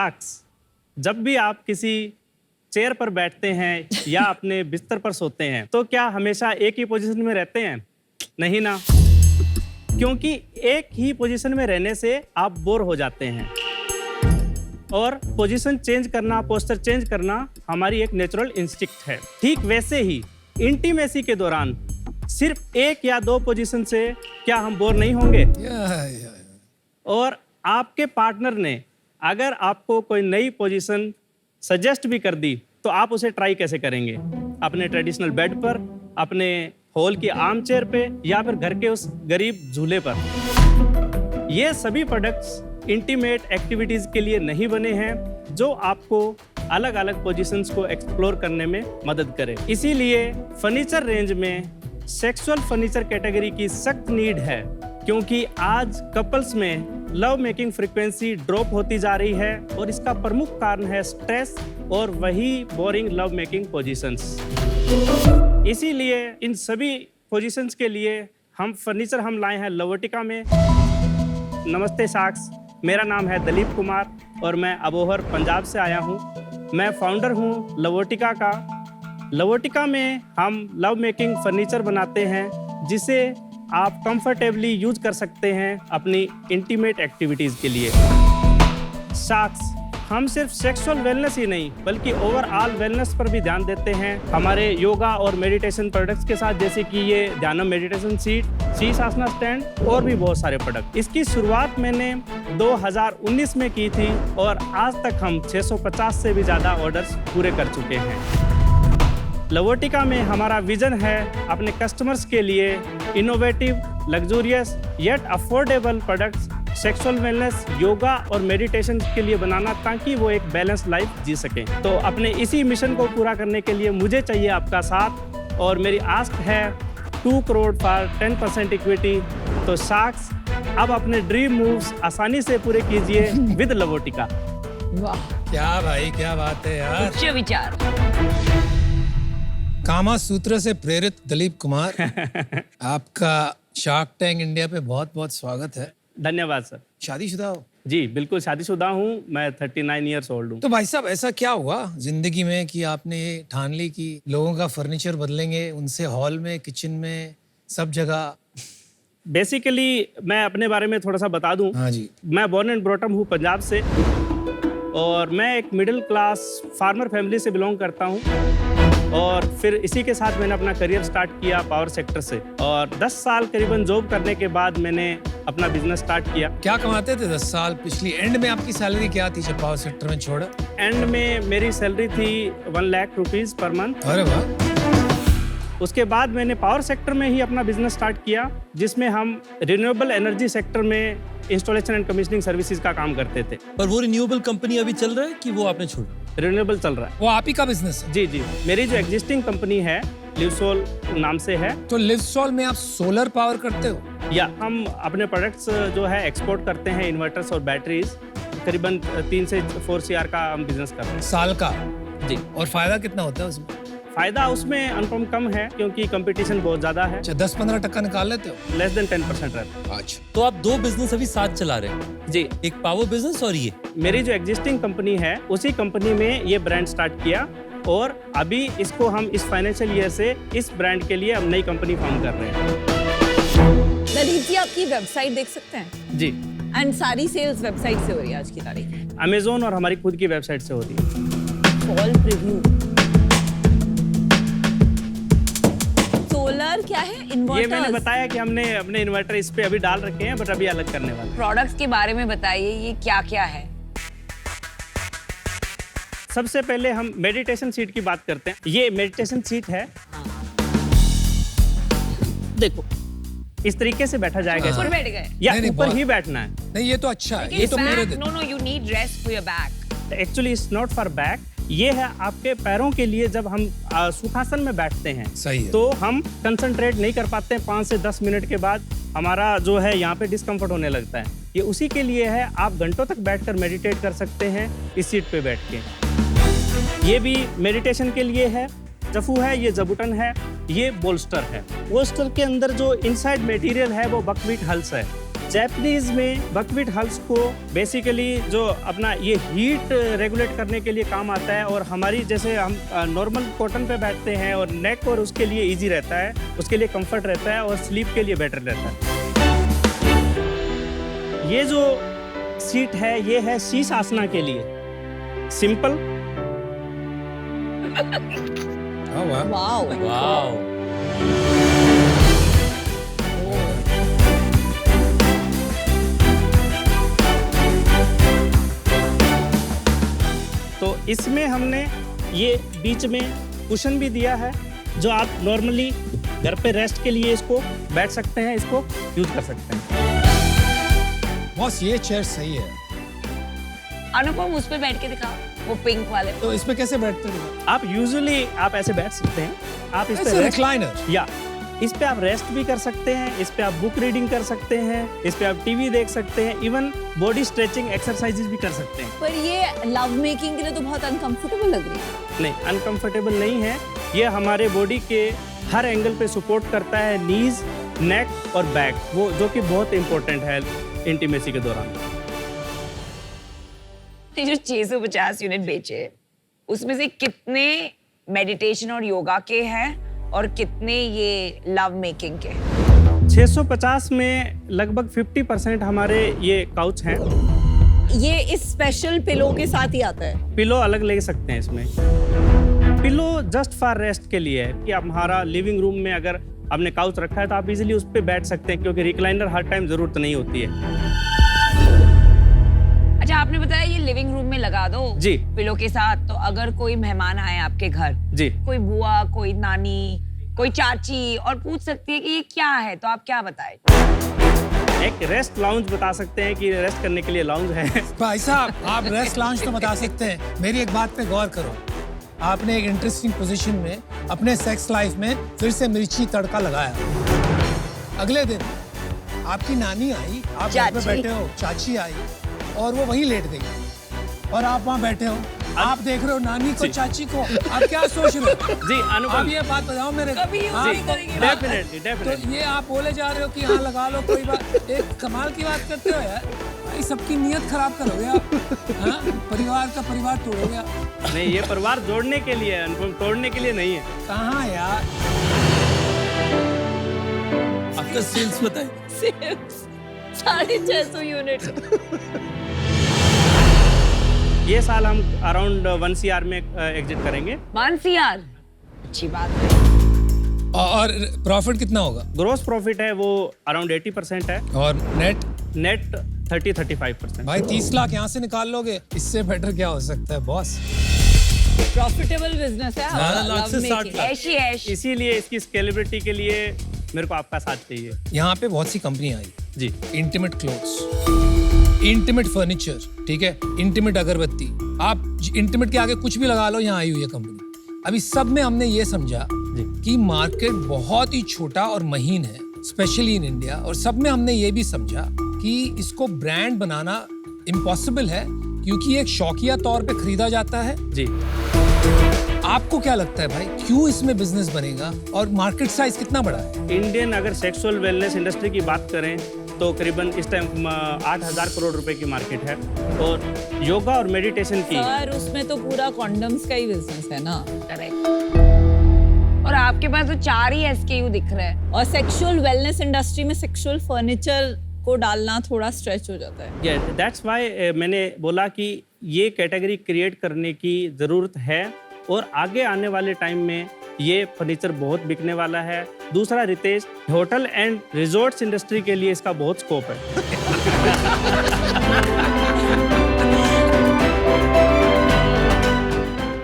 Socks, जब भी आप किसी चेयर पर बैठते हैं या अपने बिस्तर पर सोते हैं तो क्या हमेशा एक ही पोजीशन में रहते हैं? नहीं ना, क्योंकि एक ही पोजीशन में रहने से आप बोर हो जाते हैं और पोजीशन चेंज करना, पोस्चर चेंज करना हमारी एक नेचुरल इंस्टिंक्ट है। ठीक वैसे ही इंटीमेसी के दौरान सिर्फ एक या दो पोजीशन से क्या हम बोर नहीं होंगे? और आपके पार्टनर ने अगर आपको कोई नई पोजीशन सजेस्ट भी कर दी तो आप उसे ट्राई कैसे करेंगे? अपने ट्रेडिशनल बेड पर, अपने हॉल की आर्म चेयर पे या फिर घर के उस गरीब झूले पर। ये सभी प्रोडक्ट्स इंटीमेट एक्टिविटीज के लिए नहीं बने हैं जो आपको अलग अलग पोजीशंस को एक्सप्लोर करने में मदद करे। इसीलिए फर्नीचर रेंज में सेक्सुअल फर्नीचर कैटेगरी की सख्त नीड है, क्योंकि आज कपल्स में लव मेकिंग फ्रीक्वेंसी ड्रॉप होती जा रही है और इसका प्रमुख कारण है स्ट्रेस और वही बोरिंग लव मेकिंग पोजीशंस। इसीलिए इन सभी पोजीशंस के लिए फर्नीचर हम लाए हैं लवोटिका में। नमस्ते साक्स, मेरा नाम है दलीप कुमार और मैं अबोहर पंजाब से आया हूँ। मैं फाउंडर हूँ लवोटिका का। लवोटिका में हम लव मेकिंग फर्नीचर बनाते हैं जिसे आप कंफर्टेबली यूज कर सकते हैं अपनी इंटीमेट एक्टिविटीज़ के लिए। साक्स, हम सिर्फ सेक्सुअल वेलनेस ही नहीं बल्कि ओवरऑल वेलनेस पर भी ध्यान देते हैं हमारे योगा और मेडिटेशन प्रोडक्ट्स के साथ, जैसे कि ये ध्यानम मेडिटेशन सीट, शीर्षासना स्टैंड और भी बहुत सारे प्रोडक्ट। इसकी शुरुआत मैंने 2019 में की थी और आज तक हम 650 से भी ज़्यादा ऑर्डर्स पूरे कर चुके हैं। लवोटिका में हमारा विजन है अपने कस्टमर्स के लिए innovative, luxurious yet affordable products sexual wellness, yoga और मेडिटेशन के लिए बनाना, ताकि वो एक बैलेंस लाइफ जी सकें। तो अपने इसी मिशन को पूरा करने के लिए मुझे चाहिए आपका साथ और मेरी आस्क है 2 करोड़ फॉर 10% इक्विटी। तो साक्स, अब अपने ड्रीम मूव्स आसानी से पूरे कीजिए विद लवोटिका। वाह, क्या भाई, क्या बात है यार। उच्च विचार। कामा सूत्र से प्रेरित दलीप कुमार, आपका शार्क टैंक इंडिया पे बहुत बहुत स्वागत है। धन्यवाद सर। शादीशुदा हो? जी बिल्कुल शादीशुदा हूँ, मैं 39 ईयर्स ओल्ड हूँ। तो भाई साहब, ऐसा क्या हुआ जिंदगी में कि आपने ये ठान ली कि लोगों का फर्नीचर बदलेंगे, उनसे हॉल में, किचन में, सब जगह? बेसिकली मैं अपने बारे में थोड़ा सा बता दूं। हाँ जी। मैं बॉर्न एंड ब्रॉट अप हूँ पंजाब से और मैं एक मिडिल क्लास फार्मर फैमिली से बिलोंग करता हूँ और फिर इसी के साथ मैंने अपना करियर स्टार्ट किया पावर सेक्टर से और 10 साल करीबन जॉब करने के बाद मैंने अपना बिजनेस स्टार्ट किया। क्या कमाते थे 10 साल? पिछली एंड में आपकी सैलरी क्या थी जब पावर सेक्टर में छोड़ा? एंड में मेरी सैलरी थी 1 लाख रुपीज़ पर मंथ। अरे वाह। उसके बाद मैंने पावर सेक्टर में ही अपना बिजनेस स्टार्ट किया, जिसमें हम रिन्यूएबल एनर्जी सेक्टर में इंस्टॉलेशन एंड कमीशनिंग सर्विसेज का काम करते थे। पर वो रिन्यूएबल कंपनी अभी चल रहा है कि वो आपने छोड़ा? रिन्यूएबल चल रहा है। वो आप ही का बिजनेस है? जी जी, मेरी जो एग्जिस्टिंग कंपनी है लिवसोल नाम से है। तो लिवसोल में आप सोलर पावर करते हो? या हम अपने प्रोडक्ट्स जो है एक्सपोर्ट करते हैं, इन्वर्टर्स और बैटरीज। करीबन 3 से 4 CR का हम बिजनेस करते हैं साल का? जी। और फायदा कितना होता है उसमें? फायदा उसमें अनुपम कम है क्योंकि कंपटीशन बहुत ज्यादा है। 10-15% निकाल लेते हो? लेस देन 10% रहता है। अच्छा। तो आप 2 बिजनेस अभी साथ चला रहे हैं? जी। एक पावर बिजनेस और ये? मेरी जो एग्जिस्टिंग कंपनी है उसी कंपनी में ये ब्रांड स्टार्ट किया और अभी इसको हम इस फाइनेंशियल ईयर से इस ब्रांड के लिए हम नई कंपनी फॉर्म कर रहे हैं। दलीप जी, आपकी वेबसाइट देख सकते हैं? जी। एंड सारी सेल्स वेबसाइट से हो रही है आज की तारीख में? अमेजोन और हमारी खुद की वेबसाइट से होती है। Fall preview. सोलर क्या है? इन्वर्टर्स? ये मैंने बताया कि हमने अपने इन्वर्टर इस पे अभी डाल रखे हैं, बट अभी अलग करने वाले। प्रोडक्ट्स के बारे में बताइए, ये क्या क्या है? सबसे पहले हम मेडिटेशन सीट की बात करते हैं। ये मेडिटेशन सीट है। देखो, इस तरीके से बैठा जाएगा। ऊपर बैठ गए? या नहीं, ऊपर बहुत- ही बैठना है। नहीं, ये तो अच्छा है। ये तो मेरे no no, you need rest for your back. Actually it's not for back, ये है आपके पैरों के लिए। जब हम सुखासन में बैठते हैं सही है। तो हम कंसंट्रेट नहीं कर पाते हैं। 5 से 10 मिनट के बाद हमारा जो है यहाँ पे डिस्कम्फर्ट होने लगता है। ये उसी के लिए है। आप घंटों तक बैठकर मेडिटेट कर सकते हैं इस सीट पे बैठ के। ये भी मेडिटेशन के लिए है। जफू है, ये जबूटन है, ये बोल्स्टर है। बोल्स्टर के अंदर जो इनसाइड मटेरियल है वो बकवीट हल्स है। जापानीज में बकवीट हल्स को बेसिकली जो अपना ये हीट रेगुलेट करने के लिए काम आता है, और हमारी जैसे हम नॉर्मल कॉटन पे बैठते हैं और नेक और उसके लिए इजी रहता है, उसके लिए कंफर्ट रहता है और स्लीप के लिए बेटर रहता है। ये जो सीट है ये है शीश आसना के लिए, सिंपल। वाह वाओ वाओ। तो इसमें हमने ये बीच में कुशन भी दिया है, जो आप नॉर्मली घर पे रेस्ट के लिए इसको बैठ सकते हैं, इसको यूज कर सकते हैं। बॉस ये चेयर सही है, अनुपम उस पे बैठ के दिखाओ, वो पिंक वाले। तो इसमें कैसे बैठते हो? आप यूजुअली आप ऐसे बैठ सकते हैं, आप इस पे रेस्ट, रिक्लाइनर, या इस पे आप रेस्ट भी कर सकते हैं, इस पे आप बुक रीडिंग कर सकते हैं, इस पे आप टीवी देख सकते हैं, इवन बॉडी स्ट्रेचिंग एक्सरसाइजेज भी कर सकते हैं। पर ये लव मेकिंग के लिए तो बहुत अनकंफर्टेबल लग रही है। नहीं, अनकंफर्टेबल नहीं है, ये हमारे बॉडी के हर एंगल पे सपोर्ट करता है, नीज, नेक और बैक, वो जो कि बहुत इंपॉर्टेंट है इंटीमेसी के दौरान। ये जो 650 यूनिट बेचे, उसमें से कितने मेडिटेशन और योगा के हैं और कितने ये लव मेकिंग के? 650 में लगभग 50% हमारे ये काउच हैं। ये इस स्पेशल पिलो के साथ ही आता है। पिलो अलग ले सकते हैं इसमें। पिलो जस्ट फॉर रेस्ट के लिए है कि आप हमारा लिविंग रूम में अगर आपने काउच रखा है तो आप इजीली उस पर बैठ सकते हैं, क्योंकि रिक्लाइनर हर टाइम जरूरत नहीं होती है। अच्छा, आपने बताया ये लिविंग रूम में लगा दो जी। पिलो के साथ, तो अगर कोई मेहमान आए आपके घर, जी, कोई बुआ, कोई नानी, कोई चाची, और पूछ सकती है कि ये क्या है, तो आप क्या बताएं? एक रेस्ट लाउंज बता सकते हैं कि रेस्ट करने के लिए लाउंज है। भाई साहब आप रेस्ट लाउंज तो बता सकते हैं, मेरी एक बात पे गौर करो, आपने एक इंटरेस्टिंग पोजीशन में अपने सेक्स लाइफ में फिर से मिर्ची तड़का लगाया। अगले दिन आपकी नानी आई, आप घर पे बैठे हो, चाची आई और वो वहीं लेट गई और आप वहाँ बैठे हो, आप देख रहे हो नानी को, चाची को, आप क्या सोच रहे हो? जी अनुपम, आप ये बात बताओ मेरे को। कभी यूं नहीं करेंगे। डेफिनेटली तो डेफिनेटली। ये आप बोले जा रहे हो कि हाँ लगा लो, कोई बात, एक कमाल की बात करते हो यार, भाई सबकी नीयत खराब करोगे आप, हाँ? परिवार का परिवार तोड़ोगे आप। नहीं, ये परिवार जोड़ने के लिए है अनुपम, तोड़ने के लिए नहीं है। कहाँ यार? आपका सेल्स बताए। 650 यूनिट। ये साल हम अराउंड 1 CR में एग्जिट करेंगे। 1 CR, अच्छी बात है। और प्रॉफिट कितना होगा? ग्रोस प्रॉफिट है वो अराउंड 80% है, और नेट? नेट 30-35%। भाई 30 लाख यहाँ से निकाल लोगे, इससे बेटर क्या हो सकता है बॉस? प्रॉफिटेबल बिजनेस है। 12 लाख से 60 लाख। ऐश ही ऐश। इसीलिए इसकी स्केलेबिलिटी के लिए मेरे को आपका साथ चाहिए। यहाँ पे बहुत सी कंपनियां आई, जी, इंटीमेट क्लोथ्स, इंटीमेट फर्नीचर, ठीक है, इंटीमेट अगरबत्ती, आप इंटीमेट के आगे कुछ भी लगा लो, यहाँ आई हुई है कंपनी। अभी सब में हमने ये समझा कि मार्केट बहुत ही छोटा और महीन है, स्पेशली इन इंडिया, और सब में हमने ये भी समझा कि इसको ब्रांड बनाना इम्पॉसिबल है, क्योंकि एक शौकिया तौर पे खरीदा जाता है। जी। आपको क्या लगता है भाई, क्यों इसमें बिजनेस बनेगा और मार्केट साइज कितना बड़ा है? इंडियन अगर सेक्सुअल वेलनेस इंडस्ट्री की बात करें तो करीबन इस टाइम 8,000 करोड़ रुपए की मार्केट है, और योगा और मेडिटेशन की। सर उसमें तो पूरा कॉन्डम्स का ही बिजनेस है ना। करेक्ट। और आपके पास तो 4 ही SKU दिख रहे हैं। और सेक्सुअल वेलनेस इंडस्ट्री में सेक्सुअल फर्नीचर को डालना थोड़ा स्ट्रेच हो जाता है। दैट्स व्हाई मैंने बोला कि ये कैटेगरी क्रिएट करने की ज़रूरत है, और आगे आने वाले टाइम में ये फर्नीचर बहुत बिकने वाला है। दूसरा Ritesh, hotel and resorts industry के लिए इसका बहुत स्कोप है।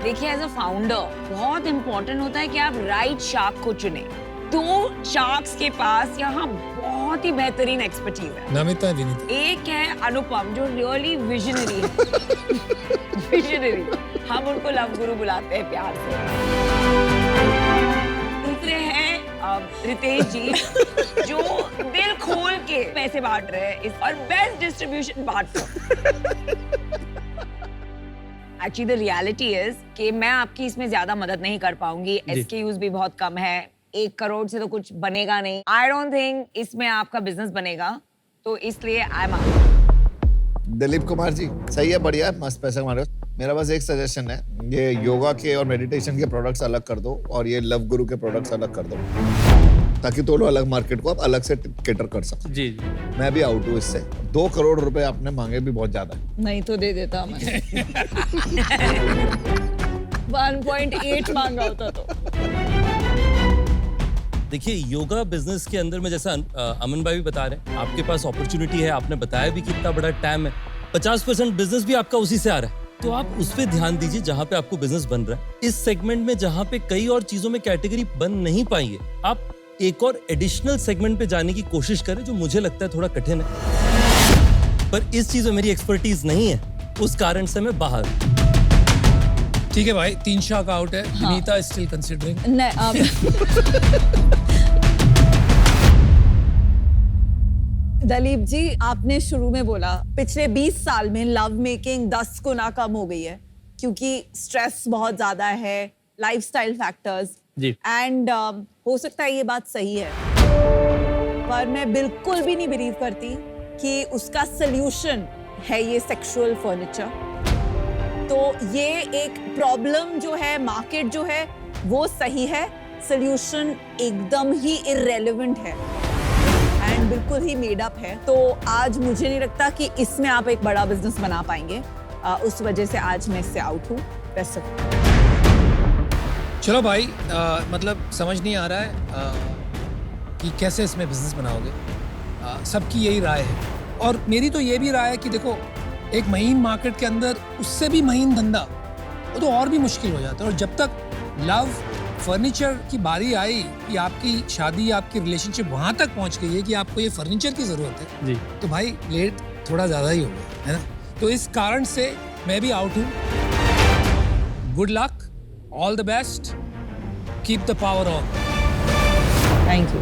देखिए, एज अ फाउंडर बहुत इंपॉर्टेंट होता है कि आप राइट शार्क को चुने। 2 शार्क्स के पास यहाँ बहुत ही बेहतरीन एक्सपर्टीज है। नमिता, विनीता। एक है अनुपम जो रियली विजनरी है। विजनरी, हम उनको लव गुरु बुलाते हैं प्यार से। दूसरे हैं रितेश जी जो दिल खोल के पैसे बांट रहे हैं और बेस्ट डिस्ट्रीब्यूशन बांट रहे। एक्चुअली द रियलिटी इज कि मैं आपकी इसमें ज्यादा मदद नहीं कर पाऊंगी। SKUs भी बहुत कम है, 1 करोड़ से तो कुछ बनेगा नहीं। आई डोंट थिंक इसमें आपका बिजनेस बनेगा। तो इसलिए I am out. Dilip Kumar ji, सही है, बढ़िया है, मस्त पैसा कमा रहे हो। मेरा बस एक सजेशन है, ये योगा के और मेडिटेशन के प्रोडक्ट्स अलग कर दो और ये लव गुरु के प्रोडक्ट्स अलग कर दो, ताकि दोनों अलग मार्केट को आप अलग से कैटर कर सको। जी जी। मैं भी आउट हूँ इससे। 2 करोड़ रुपए आपने मांगे भी बहुत ज्यादा है। नहीं तो दे देता मैं 1.8 मांगा होता तो। देखिए, योगा बिजनेस के अंदर में जैसा अमन भाई भी बता रहे हैं, आपके पास अपॉर्चुनिटी है, आपने बताया भी कितना बड़ा टाइम है, 50% बिजनेस भी आपका उसी से आ रहा है, तो आप उस पे ध्यान दीजिए जहां पे आपको बिजनेस बन रहा है। इस सेगमेंट में जहां पे कई और चीजों में कैटेगरी बन नहीं पाई है, आप एक और एडिशनल सेगमेंट पे जाने की कोशिश करें, जो मुझे लगता है थोड़ा कठिन है, पर इस चीज में मेरी एक्सपर्टीज नहीं है, उस कारण से मैं बाहर हूं। ठीक है भाई, 3 शाख आउट है। Neeta is still considering. नहीं दलीप जी, आपने शुरू में बोला पिछले 20 साल में लव मेकिंग 10 गुना कम हो गई है, क्योंकि स्ट्रेस बहुत ज्यादा है, लाइफस्टाइल फैक्टर्स जी। एंड हो सकता है ये बात सही है, पर मैं बिल्कुल भी नहीं बिलीव करती कि उसका सल्यूशन है ये सेक्सुअल फर्नीचर। तो ये एक प्रॉब्लम जो है, मार्केट जो है वो सही है, सल्यूशन एकदम ही इररेलेवेंट है एंड बिल्कुल ही मेड अप है। तो आज मुझे नहीं लगता कि इसमें आप एक बड़ा बिजनेस बना पाएंगे, उस वजह से आज मैं इससे आउट हूँ। Best of luck. चलो भाई, मतलब समझ नहीं आ रहा है कि कैसे इसमें बिजनेस बनाओगे। सबकी यही राय है और मेरी तो ये भी राय है कि देखो, एक महीन मार्केट के अंदर उससे भी महीन धंधा वो तो और भी मुश्किल हो जाता है। और जब तक लव फर्नीचर की बारी आई कि आपकी शादी, आपकी रिलेशनशिप वहां तक पहुंच गई है कि आपको ये फर्नीचर की जरूरत है, जी। तो भाई लेट थोड़ा ज्यादा ही हो गया है ना। तो इस कारण से मैं भी आउट हूँ। Good luck, all the best, keep the power on. Thank you.